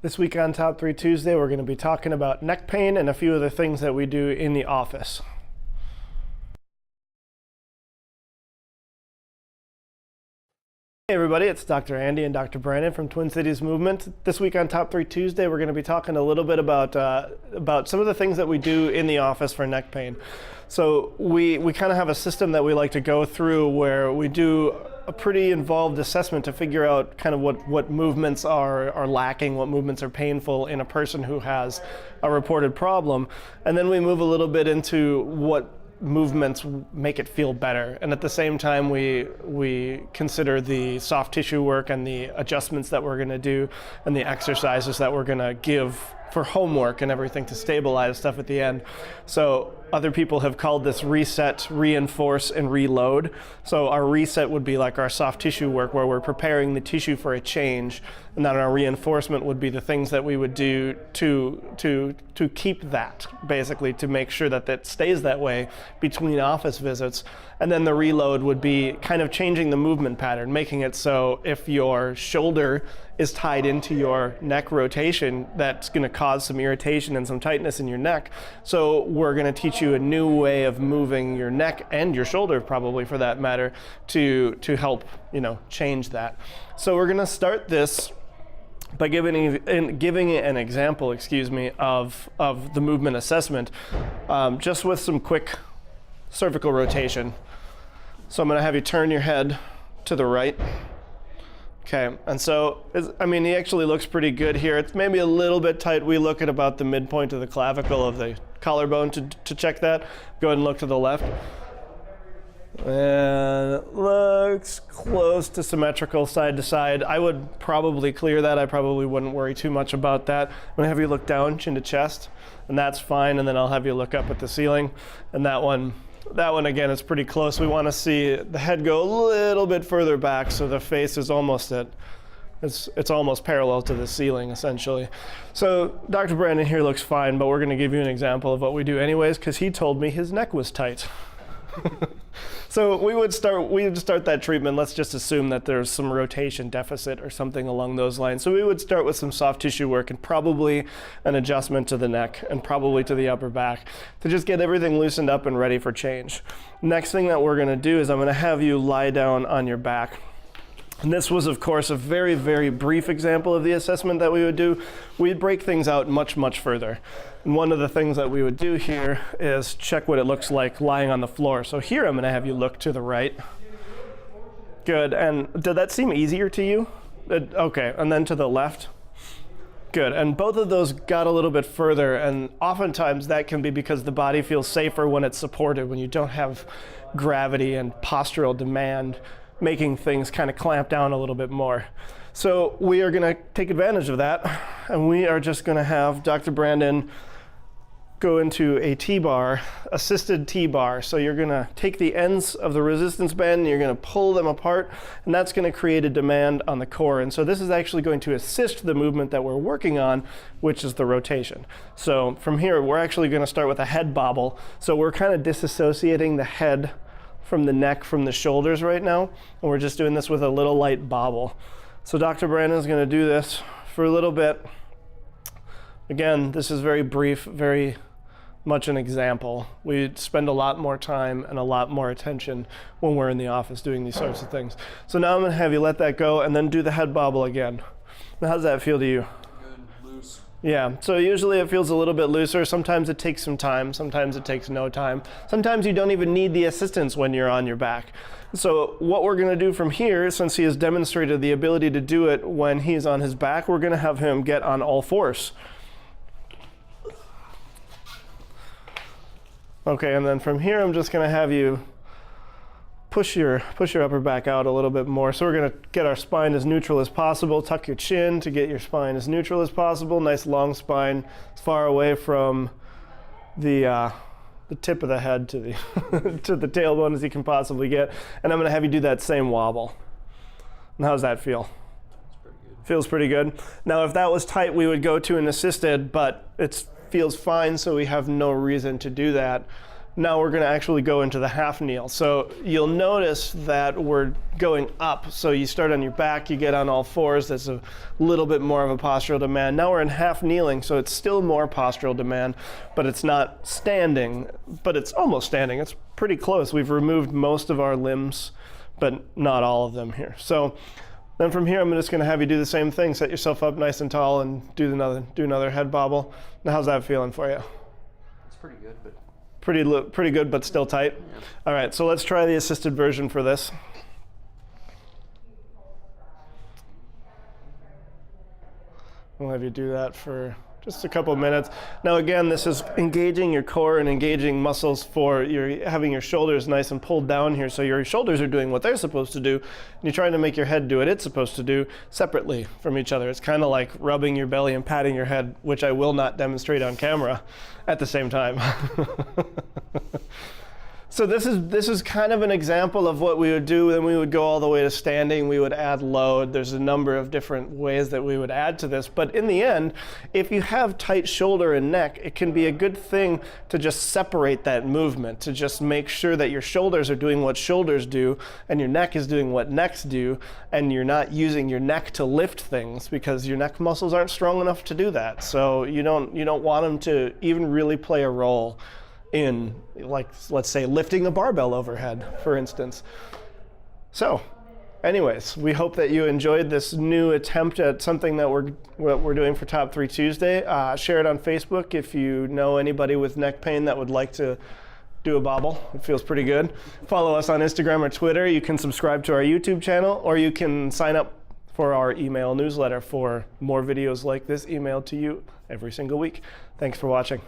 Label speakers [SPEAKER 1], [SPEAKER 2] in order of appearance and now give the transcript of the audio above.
[SPEAKER 1] This week on Top 3 Tuesday, we're going to be talking about neck pain and a few other things that we do in the office. Hey everybody, it's Dr. Andy and Dr. Brandon from Twin Cities Movement. This week on Top 3 Tuesday, we're going to be talking a little bit about some of the things that we do in the office for neck pain. So we kind of have a system that we like to go through where we do a pretty involved assessment to figure out kind of what movements are lacking, what movements are painful in a person who has a reported problem. And then we move a little bit into what movements make it feel better. And at the same time, we consider the soft tissue work and the adjustments that we're going to do and the exercises that we're going to give for homework and everything to stabilize stuff at the end. So other people have called this reset, reinforce, and reload. So our reset would be like our soft tissue work where we're preparing the tissue for a change, and then our reinforcement would be the things that we would do to keep that, basically to make sure that that stays that way between office visits. And then the reload would be kind of changing the movement pattern, making it so if your shoulder is tied into your neck rotation, that's going to cause some irritation and some tightness in your neck. So we're going to teach you a new way of moving your neck and your shoulder, probably for that matter, to help change that. So we're going to start this by giving an example, of the movement assessment, just with some quick cervical rotation. So I'm going to have you turn your head to the right. Okay, and so, he actually looks pretty good here. It's maybe a little bit tight. We look at about the midpoint of the clavicle of the collarbone to check that. Go ahead and look to the left. And it looks close to symmetrical side to side. I would probably clear that. I probably wouldn't worry too much about that. I'm going to have you look down, chin to chest, and that's fine. And then I'll have you look up at the ceiling. And that one again is pretty close. We want to see the head go a little bit further back so the face is almost it's almost parallel to the ceiling, essentially. So Dr. Brandon here looks fine, but we're going to give you an example of what we do anyways, because he told me his neck was tight. So we would start that treatment. Let's just assume that there's some rotation deficit or something along those lines. So we would start with some soft tissue work and probably an adjustment to the neck and probably to the upper back to just get everything loosened up and ready for change. Next thing that we're going to do is I'm going to have you lie down on your back. And this was, of course, a very, very brief example of the assessment that we would do. We'd break things out much, much further. And one of the things that we would do here is check what it looks like lying on the floor. So here I'm going to have you look to the right. Good. And did that seem easier to you? Okay. And then to the left. Good. And both of those got a little bit further. And oftentimes that can be because the body feels safer when it's supported, when you don't have gravity and postural demand making things kind of clamp down a little bit more. So we are going to take advantage of that, and we are just going to have Dr. Brandon go into a T-bar, assisted T-bar. So you're going to take the ends of the resistance band and you're going to pull them apart, and that's going to create a demand on the core. And so this is actually going to assist the movement that we're working on, which is the rotation. So from here, we're actually going to start with a head bobble. So we're kind of disassociating the head from the neck, from the shoulders right now, and we're just doing this with a little light bobble. So Dr. Brandon is going to do this for a little bit. Again, this is very brief, very much an example. We spend a lot more time and a lot more attention when we're in the office doing these sorts of things. So now I'm going to have you let that go and then do the head bobble again. Now, how does that feel to you?
[SPEAKER 2] Good, loose.
[SPEAKER 1] Yeah, so usually it feels a little bit looser. Sometimes it takes some time. Sometimes it takes no time. Sometimes you don't even need the assistance when you're on your back. So what we're going to do from here, since he has demonstrated the ability to do it when he's on his back, we're going to have him get on all fours. Okay, and then from here, I'm just going to have you push your upper back out a little bit more. So we're going to get our spine as neutral as possible. Tuck your chin to get your spine as neutral as possible. Nice long spine, as far away from the tip of the head to the to the tailbone as you can possibly get. And I'm going to have you do that same wobble. And how's that feel? Feels pretty good. Now, if that was tight, we would go to an assisted, but it feels fine, so we have no reason to do that. Now we're going to actually go into the half kneel. So you'll notice that we're going up. So you start on your back, you get on all fours. That's a little bit more of a postural demand. Now we're in half kneeling, so it's still more postural demand, but it's not standing, but it's almost standing. It's pretty close. We've removed most of our limbs, but not all of them here. So then from here, I'm just going to have you do the same thing. Set yourself up nice and tall and do another head bobble. Now, how's that feeling for you?
[SPEAKER 2] It's pretty good, but
[SPEAKER 1] pretty good, but still tight.
[SPEAKER 2] Yeah.
[SPEAKER 1] All right, so let's try the assisted version for this. We'll have you do that for just a couple of minutes. Now again, this is engaging your core and engaging muscles for having your shoulders nice and pulled down here. So your shoulders are doing what they're supposed to do, and you're trying to make your head do what it's supposed to do separately from each other. It's kind of like rubbing your belly and patting your head, which I will not demonstrate on camera at the same time. So this is kind of an example of what we would do. Then we would go all the way to standing. We would add load. There's a number of different ways that we would add to this. But in the end, if you have tight shoulder and neck, it can be a good thing to just separate that movement, to just make sure that your shoulders are doing what shoulders do and your neck is doing what necks do, and you're not using your neck to lift things because your neck muscles aren't strong enough to do that. So you don't want them to even really play a role in, like, let's say lifting a barbell overhead, for instance. So anyways, we hope that you enjoyed this new attempt at something that we're doing for Top 3 Tuesday. Share it on Facebook if you know anybody with neck pain that would like to do a bobble. It feels pretty good. Follow us on Instagram or Twitter. You can subscribe to our YouTube channel, or you can sign up for our email newsletter for more videos like this emailed to you every single week. Thanks for watching.